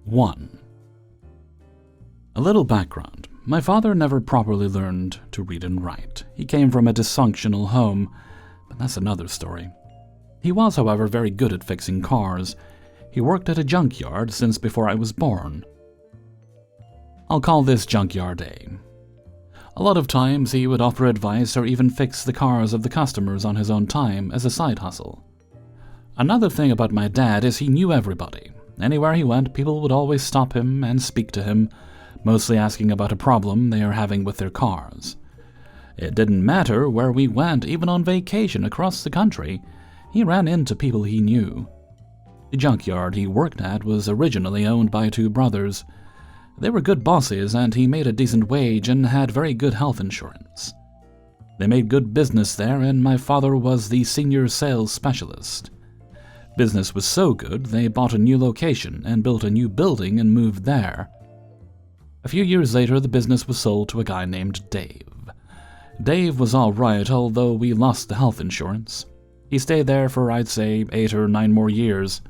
1. A little background. My father never properly learned to read and write. He came from a dysfunctional home, but that's another story. He was, however, very good at fixing cars. He worked at a junkyard since before I was born. I'll call this Junkyard A. A lot of times he would offer advice or even fix the cars of the customers on his own time as a side hustle. Another thing about my dad is he knew everybody. Anywhere he went, people would always stop him and speak to him, mostly asking about a problem they are having with their cars. It didn't matter where we went, even on vacation across the country, he ran into people he knew. The junkyard he worked at was originally owned by two brothers. They were good bosses and he made a decent wage and had very good health insurance. They made good business there and my father was the senior sales specialist. Business was so good they bought a new location and built a new building and moved there. A few years later the business was sold to a guy named Dave. Dave was alright, although we lost the health insurance. He stayed there for, I'd say, 8 or 9 more years.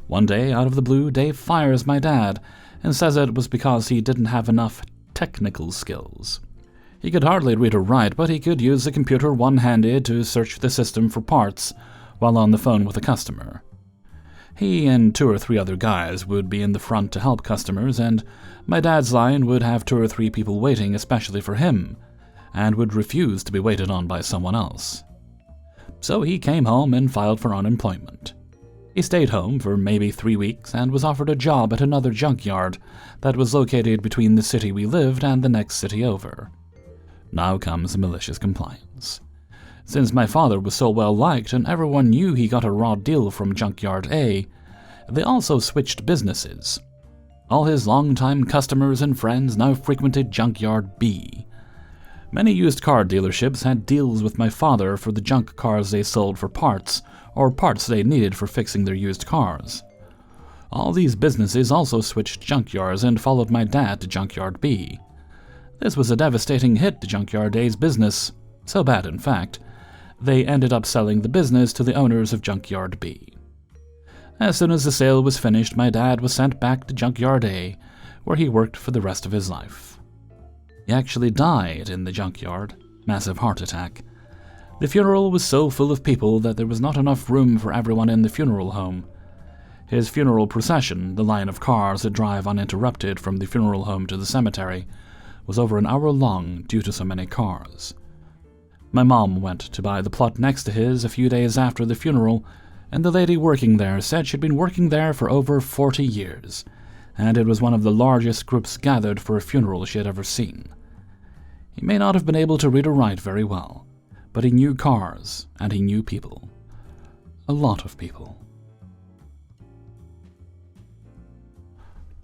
One day, out of the blue, Dave fires my dad and says it was because he didn't have enough technical skills. He could hardly read or write, but he could use the computer one-handed to search the system for parts while on the phone with a customer. He and 2 or 3 other guys would be in the front to help customers, and my dad's line would have 2 or 3 people waiting especially for him, and would refuse to be waited on by someone else. So he came home and filed for unemployment. He stayed home for maybe 3 weeks and was offered a job at another junkyard that was located between the city we lived and the next city over. Now comes malicious compliance. Since my father was so well liked and everyone knew he got a raw deal from Junkyard A, they also switched businesses. All his longtime customers and friends now frequented Junkyard B. Many used car dealerships had deals with my father for the junk cars they sold for parts, or parts they needed for fixing their used cars. All these businesses also switched junkyards and followed my dad to Junkyard B. This was a devastating hit to Junkyard A's business, so bad in fact, they ended up selling the business to the owners of Junkyard B. As soon as the sale was finished, my dad was sent back to Junkyard A, where he worked for the rest of his life. He actually died in the junkyard, massive heart attack. The funeral was so full of people that there was not enough room for everyone in the funeral home. His funeral procession, the line of cars that drive uninterrupted from the funeral home to the cemetery, was over an hour long due to so many cars. My mom went to buy the plot next to his a few days after the funeral, and the lady working there said she'd been working there for over 40 years, and it was one of the largest groups gathered for a funeral she had ever seen. He may not have been able to read or write very well, but he knew cars, and he knew people. A lot of people.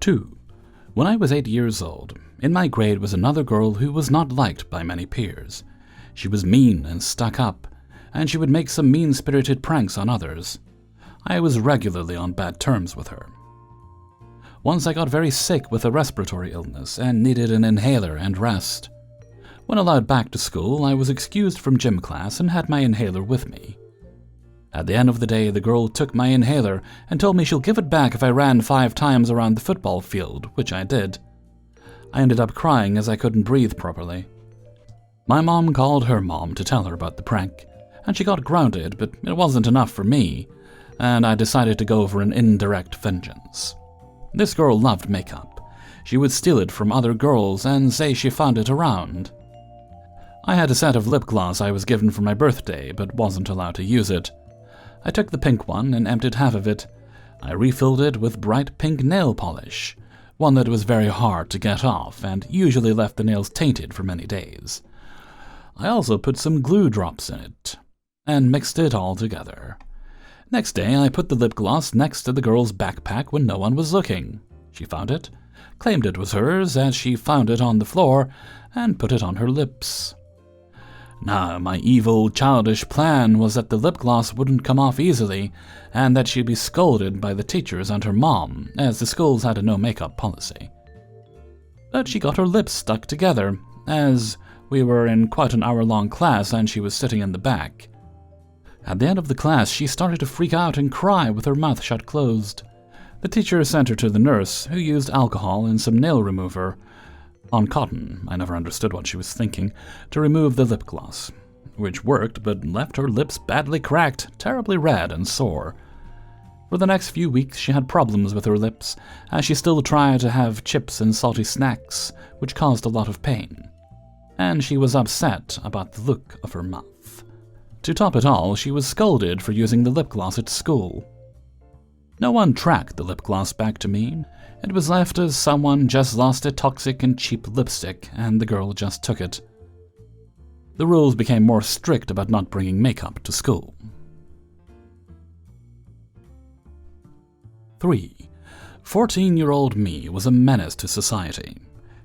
2. When I was 8 years old, in my grade was another girl who was not liked by many peers. She was mean and stuck up, and she would make some mean-spirited pranks on others. I was regularly on bad terms with her. Once I got very sick with a respiratory illness and needed an inhaler and rest. When allowed back to school, I was excused from gym class and had my inhaler with me. At the end of the day, the girl took my inhaler and told me she'll give it back if I ran 5 times around the football field, which I did. I ended up crying as I couldn't breathe properly. My mom called her mom to tell her about the prank, and she got grounded, but it wasn't enough for me, and I decided to go for an indirect vengeance. This girl loved makeup. She would steal it from other girls and say she found it around. I had a set of lip gloss I was given for my birthday, but wasn't allowed to use it. I took the pink one and emptied half of it. I refilled it with bright pink nail polish, one that was very hard to get off and usually left the nails tainted for many days. I also put some glue drops in it, and mixed it all together. Next day, I put the lip gloss next to the girl's backpack when no one was looking. She found it, claimed it was hers as she found it on the floor, and put it on her lips. Now, my evil, childish plan was that the lip gloss wouldn't come off easily, and that she'd be scolded by the teachers and her mom, as the schools had a no-makeup policy. But she got her lips stuck together, as we were in quite an hour-long class and she was sitting in the back. At the end of the class, she started to freak out and cry with her mouth shut closed. The teacher sent her to the nurse, who used alcohol and some nail remover on cotton, I never understood what she was thinking, to remove the lip gloss, which worked but left her lips badly cracked, terribly red and sore. For the next few weeks she had problems with her lips, as she still tried to have chips and salty snacks, which caused a lot of pain. And she was upset about the look of her mouth. To top it all, she was scolded for using the lip gloss at school. No one tracked the lip gloss back to me. It was left as someone just lost a toxic and cheap lipstick, and the girl just took it. The rules became more strict about not bringing makeup to school. 3. 14-year-old me was a menace to society.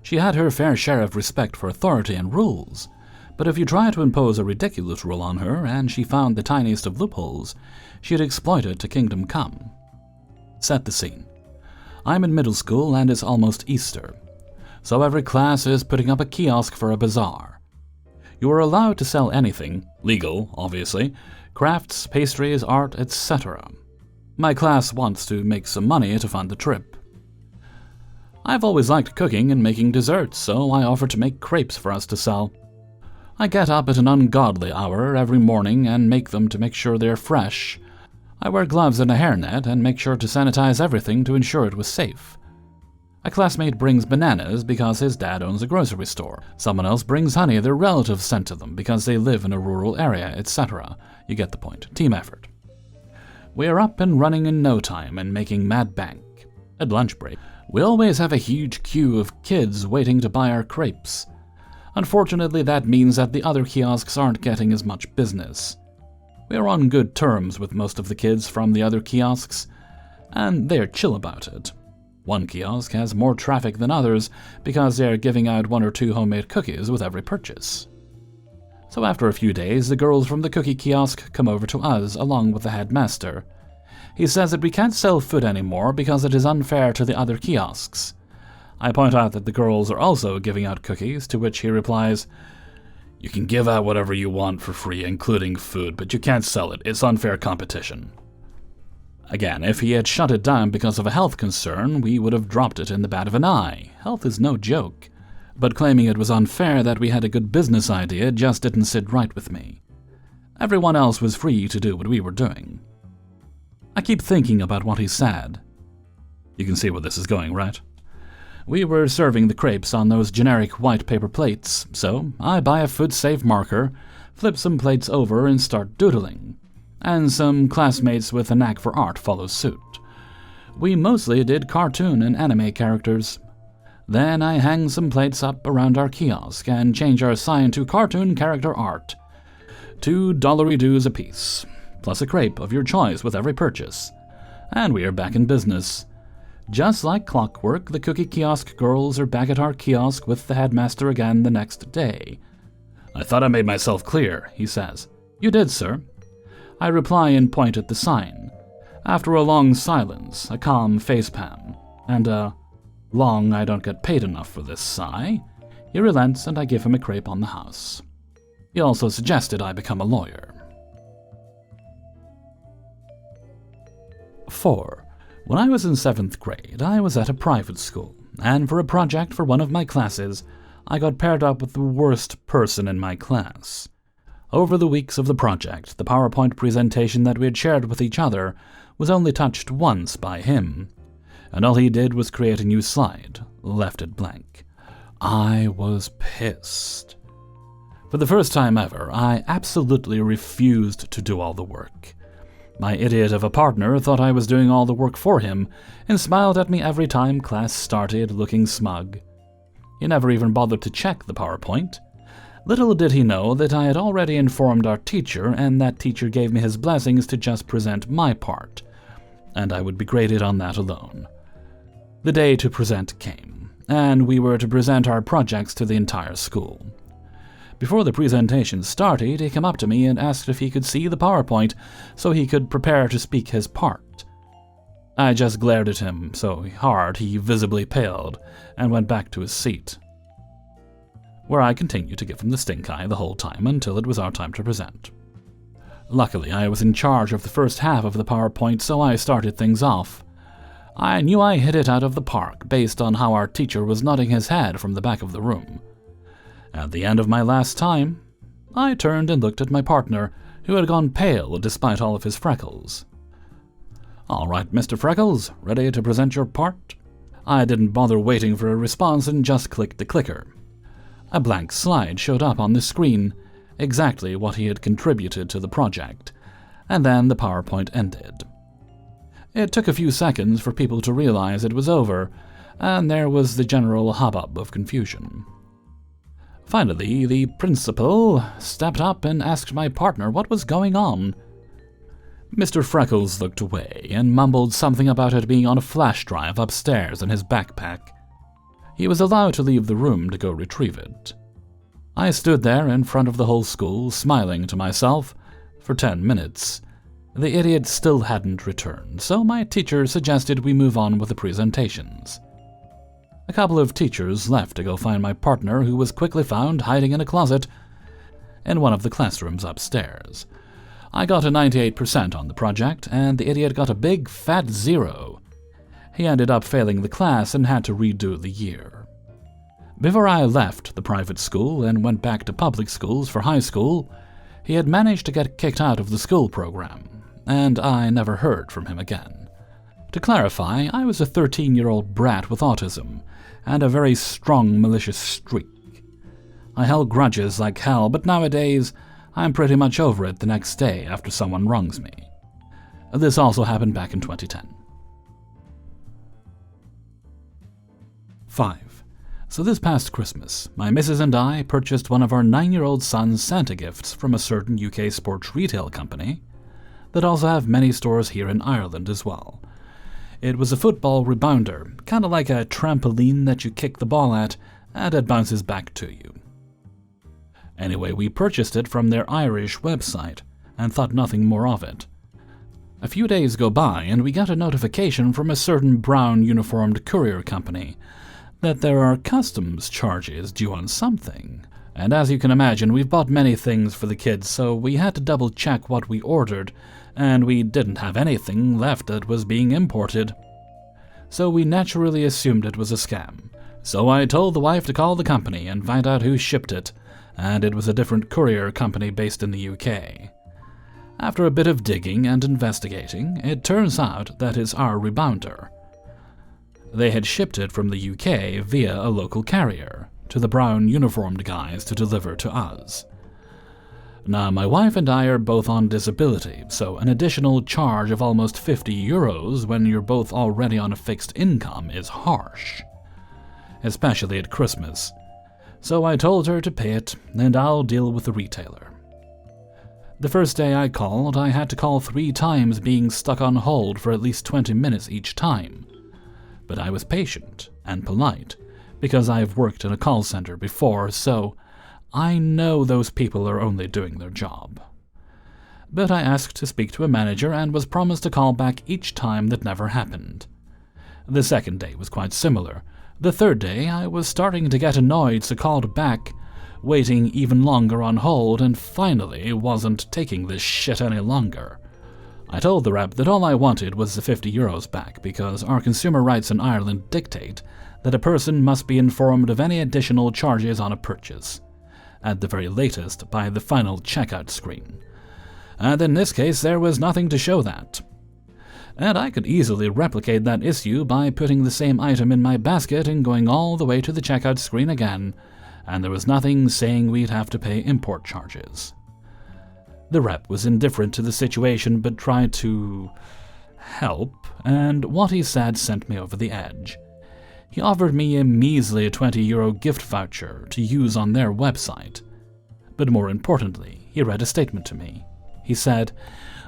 She had her fair share of respect for authority and rules, but if you tried to impose a ridiculous rule on her and she found the tiniest of loopholes, she'd exploit it to kingdom come. Set the scene. I'm in middle school and it's almost Easter, so every class is putting up a kiosk for a bazaar. You are allowed to sell anything, legal, obviously, crafts, pastries, art, etc. My class wants to make some money to fund the trip. I've always liked cooking and making desserts, so I offer to make crepes for us to sell. I get up at an ungodly hour every morning and make them to make sure they're fresh. I wear gloves and a hairnet and make sure to sanitize everything to ensure it was safe. A classmate brings bananas because his dad owns a grocery store. Someone else brings honey their relatives sent to them because they live in a rural area, etc. You get the point. Team effort. We are up and running in no time and making mad bank. At lunch break, we always have a huge queue of kids waiting to buy our crepes. Unfortunately, that means that the other kiosks aren't getting as much business. We are on good terms with most of the kids from the other kiosks, and they're chill about it. One kiosk has more traffic than others because they are giving out 1 or 2 homemade cookies with every purchase. So after a few days, the girls from the cookie kiosk come over to us along with the headmaster. He says that we can't sell food anymore because it is unfair to the other kiosks. I point out that the girls are also giving out cookies, to which he replies, "You can give out whatever you want for free, including food, but you can't sell it. It's unfair competition." Again, if he had shut it down because of a health concern, we would have dropped it in the bat of an eye. Health is no joke. But claiming it was unfair that we had a good business idea just didn't sit right with me. Everyone else was free to do what we were doing. I keep thinking about what he said. You can see where this is going, right? We were serving the crepes on those generic white paper plates, so I buy a food-safe marker, flip some plates over and start doodling. And some classmates with a knack for art follow suit. We mostly did cartoon and anime characters. Then I hang some plates up around our kiosk and change our sign to cartoon character art. $2 dues apiece, plus a crepe of your choice with every purchase. And we are back in business. Just like clockwork, the cookie kiosk girls are back at our kiosk with the headmaster again the next day. "I thought I made myself clear," he says. "You did, sir." I reply and point at the sign. After a long silence, a calm facepalm, and a long I don't get paid enough for this sigh, he relents and I give him a crepe on the house. He also suggested I become a lawyer. 4. When I was in 7th grade, I was at a private school, and for a project for one of my classes, I got paired up with the worst person in my class. Over the weeks of the project, the PowerPoint presentation that we had shared with each other was only touched once by him, and all he did was create a new slide, left it blank. I was pissed. For the first time ever, I absolutely refused to do all the work. My idiot of a partner thought I was doing all the work for him and smiled at me every time class started, looking smug. He never even bothered to check the PowerPoint. Little did he know that I had already informed our teacher, and that teacher gave me his blessings to just present my part, and I would be graded on that alone. The day to present came, and we were to present our projects to the entire school. Before the presentation started, he came up to me and asked if he could see the PowerPoint so he could prepare to speak his part. I just glared at him so hard he visibly paled and went back to his seat, where I continued to give him the stink eye the whole time until it was our time to present. Luckily, I was in charge of the first half of the PowerPoint, so I started things off. I knew I hit it out of the park based on how our teacher was nodding his head from the back of the room. At the end of my last time, I turned and looked at my partner, who had gone pale despite all of his freckles. "All right, Mr. Freckles, ready to present your part?" I didn't bother waiting for a response and just clicked the clicker. A blank slide showed up on the screen, exactly what he had contributed to the project, and then the PowerPoint ended. It took a few seconds for people to realize it was over, and there was the general hubbub of confusion. Finally, the principal stepped up and asked my partner what was going on. Mr. Freckles looked away and mumbled something about it being on a flash drive upstairs in his backpack. He was allowed to leave the room to go retrieve it. I stood there in front of the whole school, smiling to myself, for 10 minutes. The idiot still hadn't returned, so my teacher suggested we move on with the presentations. A couple of teachers left to go find my partner, who was quickly found hiding in a closet in one of the classrooms upstairs. I got a 98% on the project, and the idiot got a big fat 0. He ended up failing the class and had to redo the year. Before I left the private school and went back to public schools for high school, he had managed to get kicked out of the school program, and I never heard from him again. To clarify, I was a 13-year-old brat with autism and a very strong malicious streak. I held grudges like hell, but nowadays I'm pretty much over it the next day after someone wrongs me. This also happened back in 2010. 5. So this past Christmas, my missus and I purchased one of our 9-year-old son's Santa gifts from a certain UK sports retail company that also have many stores here in Ireland as well. It was a football rebounder, kind of like a trampoline that you kick the ball at and it bounces back to you. Anyway, we purchased it from their Irish website and thought nothing more of it. A few days go by and we got a notification from a certain brown uniformed courier company that there are customs charges due on something. And as you can imagine, we've bought many things for the kids, so we had to double check what we ordered, and we didn't have anything left that was being imported. So we naturally assumed it was a scam. So I told the wife to call the company and find out who shipped it, and it was a different courier company based in the UK. After a bit of digging and investigating, it turns out that it's our rebounder. They had shipped it from the UK via a local carrier to the brown uniformed guys to deliver to us. Now, my wife and I are both on disability, so an additional charge of almost €50 when you're both already on a fixed income is harsh, especially at Christmas. So I told her to pay it, and I'll deal with the retailer. The first day I called, I had to call 3 times, being stuck on hold for at least 20 minutes each time. But I was patient and polite, because I've worked in a call center before, so I know those people are only doing their job. But I asked to speak to a manager and was promised a call back each time. That never happened. The second day was quite similar. The third day I was starting to get annoyed, so called back, waiting even longer on hold, and finally wasn't taking this shit any longer. I told the rep that all I wanted was the €50 back, because our consumer rights in Ireland dictate that a person must be informed of any additional charges on a purchase, at the very latest by the final checkout screen. And in this case, there was nothing to show that. And I could easily replicate that issue by putting the same item in my basket and going all the way to the checkout screen again, and there was nothing saying we'd have to pay import charges. The rep was indifferent to the situation but tried to help, and what he said sent me over the edge. He offered me a measly €20 gift voucher to use on their website. But more importantly, he read a statement to me. He said,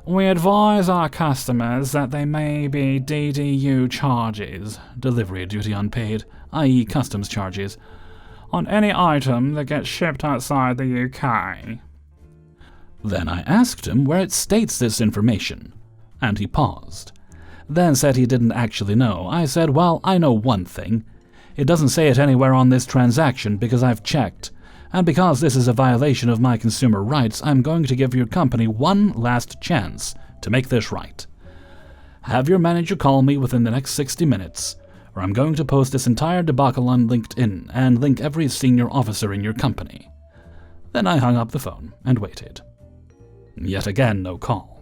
"We advise our customers that there may be DDU charges, delivery duty unpaid, i.e. customs charges, on any item that gets shipped outside the UK." Then I asked him where it states this information, and he paused. Then said he didn't actually know. I said, well, I know one thing. It doesn't say it anywhere on this transaction because I've checked, and because this is a violation of my consumer rights, I'm going to give your company one last chance to make this right. Have your manager call me within the next 60 minutes, or I'm going to post this entire debacle on LinkedIn and link every senior officer in your company." Then I hung up the phone and waited. Yet again, no call.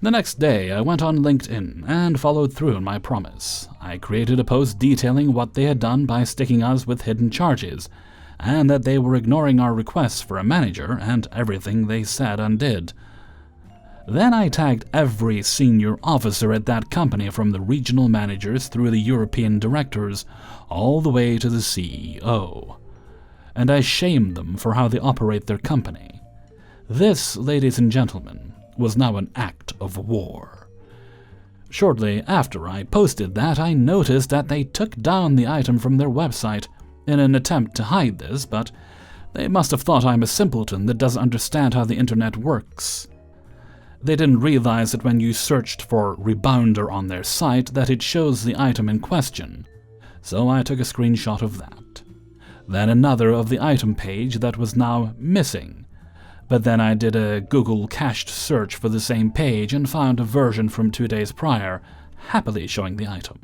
The next day, I went on LinkedIn and followed through on my promise. I created a post detailing what they had done by sticking us with hidden charges, and that they were ignoring our requests for a manager and everything they said and did. Then I tagged every senior officer at that company, from the regional managers through the European directors, all the way to the CEO. And I shamed them for how they operate their company. This, ladies and gentlemen, was now an act of war. Shortly after I posted that, I noticed that they took down the item from their website in an attempt to hide this, but they must have thought I'm a simpleton that doesn't understand how the internet works. They didn't realize that when you searched for rebounder on their site that it shows the item in question, so I took a screenshot of that. Then another of the item page that was now missing, but then I did a Google cached search for the same page and found a version from 2 days prior, happily showing the item.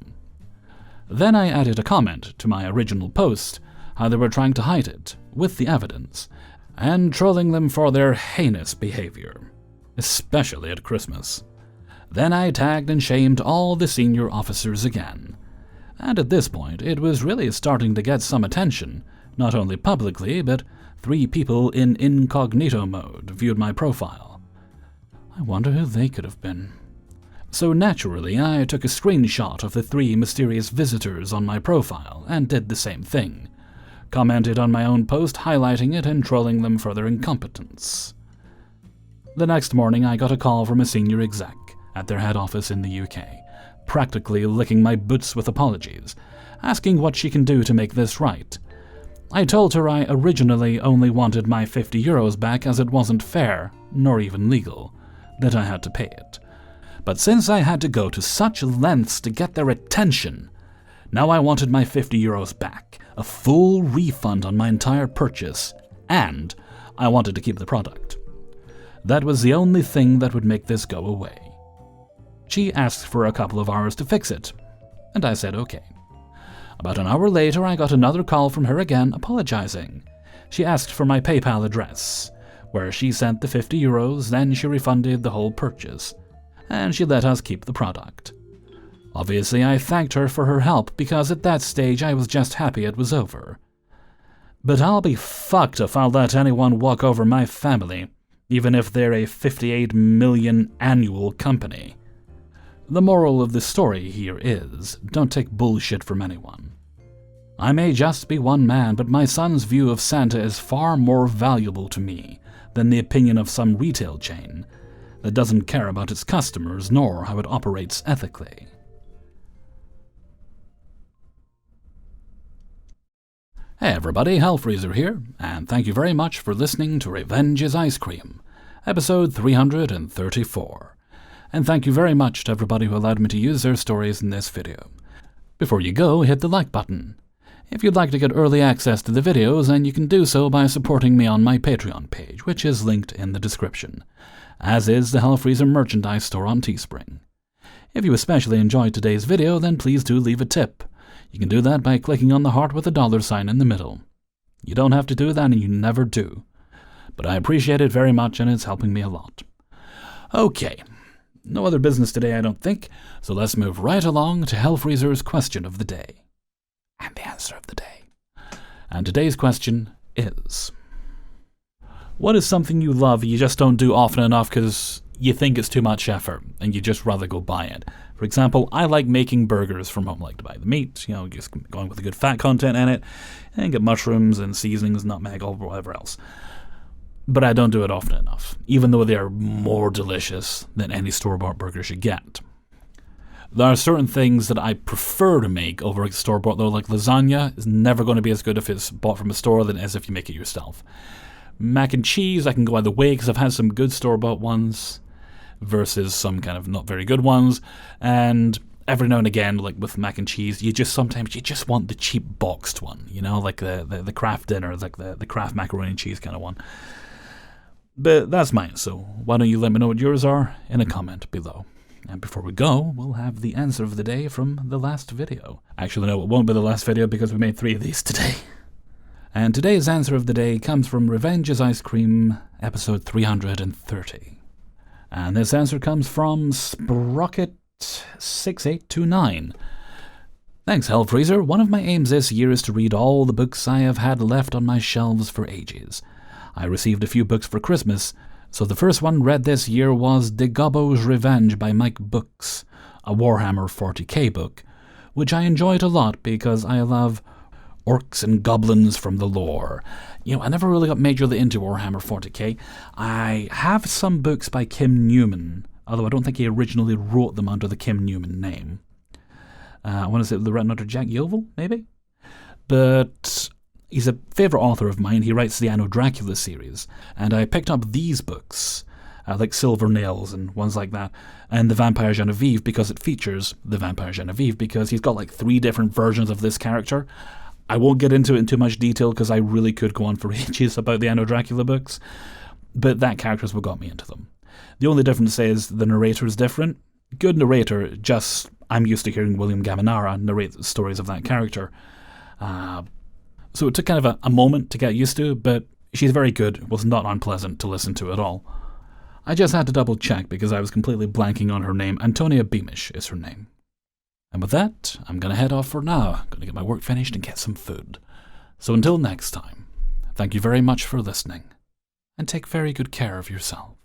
Then I added a comment to my original post, how they were trying to hide it, with the evidence, and trolling them for their heinous behavior, especially at Christmas. Then I tagged and shamed all the senior officers again. And at this point, it was really starting to get some attention, not only publicly, but 3 people in incognito mode viewed my profile. I wonder who they could have been. So naturally, I took a screenshot of the 3 mysterious visitors on my profile and did the same thing. Commented on my own post, highlighting it and trolling them for their incompetence. The next morning, I got a call from a senior exec at their head office in the UK, practically licking my boots with apologies, asking what she can do to make this right. I told her I originally only wanted my €50 back as it wasn't fair, nor even legal, that I had to pay it. But since I had to go to such lengths to get their attention, now I wanted my €50 back, a full refund on my entire purchase, and I wanted to keep the product. That was the only thing that would make this go away. She asked for a couple of hours to fix it, and I said okay. About an hour later, I got another call from her again, apologizing. She asked for my PayPal address, where she sent the €50, then she refunded the whole purchase, and she let us keep the product. Obviously, I thanked her for her help, because at that stage I was just happy it was over. But I'll be fucked if I'll let anyone walk over my family, even if they're a 58 million annual company. The moral of the story here is, don't take bullshit from anyone. I may just be one man, but my son's view of Santa is far more valuable to me than the opinion of some retail chain that doesn't care about its customers nor how it operates ethically. Hey everybody, Hellfreezer here, and thank you very much for listening to Revenge is Ice Cream, episode 334. And thank you very much to everybody who allowed me to use their stories in this video. Before you go, hit the like button. If you'd like to get early access to the videos, then you can do so by supporting me on my Patreon page, which is linked in the description, as is the Hellfreezer merchandise store on Teespring. If you especially enjoyed today's video, then please do leave a tip. You can do that by clicking on the heart with a $sign in the middle. You don't have to do that, and you never do. But I appreciate it very much, and it's helping me a lot. Okay. No other business today, I don't think, so let's move right along to Hellfreezer's question of the day. And the answer of the day. And today's question is, what is something you love you just don't do often enough because you think it's too much effort and you just rather go buy it? For example, I like making burgers from home. I like to buy the meat, just going with a good fat content in it, and get mushrooms and seasonings, nutmeg, or whatever else. But I don't do it often enough, even though they are more delicious than any store-bought burgers you get. There are certain things that I prefer to make over store-bought, though, like lasagna is never going to be as good if it's bought from a store than as if you make it yourself. Mac and cheese, I can go either way because I've had some good store-bought ones versus some kind of not very good ones, and every now and again, like with mac and cheese, sometimes you just want the cheap boxed one, like the Kraft dinner, like the Kraft macaroni and cheese kind of one. But that's mine, so why don't you let me know what yours are in a comment below. And before we go, we'll have the answer of the day from the last video. Actually, no, it won't be the last video because we made 3 of these today. And today's answer of the day comes from Revenge is Ice Cream, episode 330. And this answer comes from Sprocket6829. Thanks, Hellfreezer. One of my aims this year is to read all the books I have had left on my shelves for ages. I received a few books for Christmas, so the first one read this year was De Gobbo's Revenge by Mike Books, a Warhammer 40k book, which I enjoyed a lot because I love orcs and goblins from the lore. I never really got majorly into Warhammer 40k. I have some books by Kim Newman, although I don't think he originally wrote them under the Kim Newman name. I want to say the written under Jack Yeovil, maybe? But he's a favourite author of mine. He writes the Anno Dracula series, and I picked up these books, like Silver Nails and ones like that, and The Vampire Genevieve, because it features the Vampire Genevieve, because he's got like 3 different versions of this character. I won't get into it in too much detail because I really could go on for ages about the Anno Dracula books, but that character's what got me into them. The only difference is the narrator is different. Good narrator, just I'm used to hearing William Gaminara narrate the stories of that character. So it took kind of a moment to get used to, but she's very good. It was not unpleasant to listen to at all. I just had to double check because I was completely blanking on her name. Antonia Beamish is her name. And with that, I'm going to head off for now. I'm going to get my work finished and get some food. So until next time, thank you very much for listening, and take very good care of yourself.